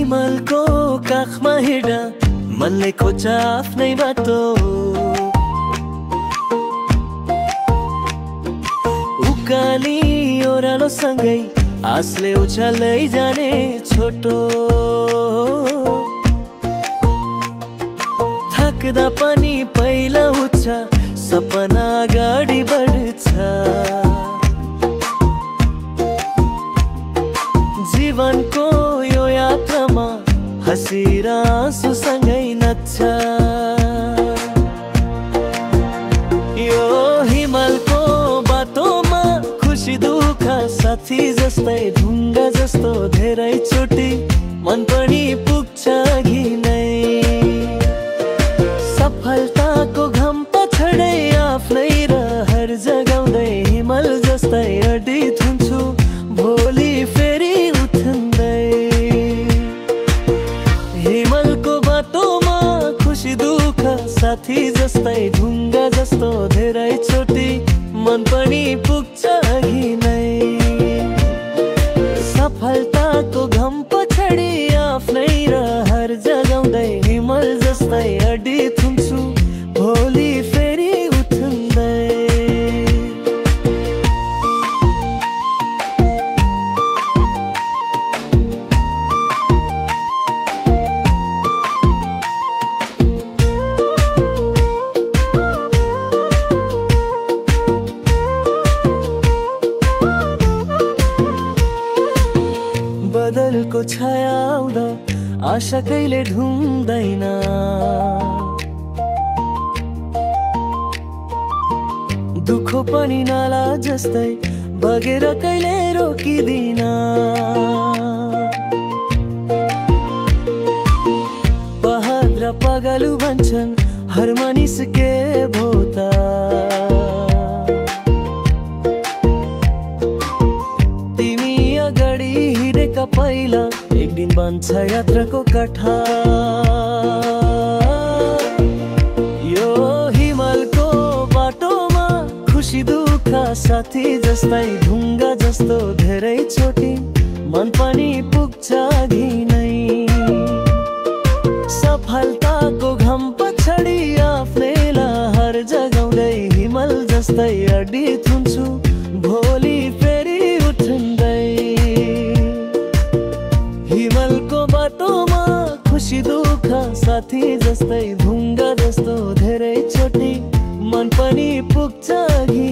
हिमालको काखमा हिँड्दा मनले खोज्छ आफ्नै बाटो। उकाली ओह्रालो सँगै आसले उछाल्दै जाने छोटो। थाक्दा पनि पहिला उठ्छ सपना अगाडि बढ्छ। जीवनको यो यात्रामा हँसी र आँसुसँगै नच्छ। यो हिमालको बाटोमा खुसी दुःख साथी जस्तै ढुङ्गा जस्तो धेरै चोटि मन पनि पुग्छ अघि नै। सफलताको घम पछाडै आफ्नै रहर जगाउँदै हिमाल जस्तै अडित हुन्छु भोलि फेरि उठ्दै। हिमालको बाटोमा खुसी दुःख साथी जस्तै ढुङ्गा जस्तो धेरै चोटि मन पनि पुग्छ अघि नै। सफलताको घम पछाडि आफ्नै रहर जगाउँदै हिमाल जस्तै अडित हुन्छु भोलि फेरि उठ्दै। बदलको छाया आउँदा आशा कहिले ढुङ्दैन। दुखो पनि नाला जस्तै बगेर कहिले रोकिदिन। पहाड र पगालु भन्छन् हर मानिस के भोता। तिमी अगाडि हिँडेका पहिला एक दिन बन्छ यात्राको कथा। यो हिमालको बाटोमा खुसी दुःख साथी जस्तै ढुङ्गा जस्तो धेरै चोटि मन पनि पुग्छ अघि नै। सफलताको घम पछाडि आफ्नै लहर जगाउँदै हिमाल जस्तै अडित हुन्छु भोलि फेरि उठ्दै। हिमालको बाटोमा खुसी दुःख साथी जस्तै ढुङ्गा जस्तो धेरै चोटि मन पनि पुग्छ अघि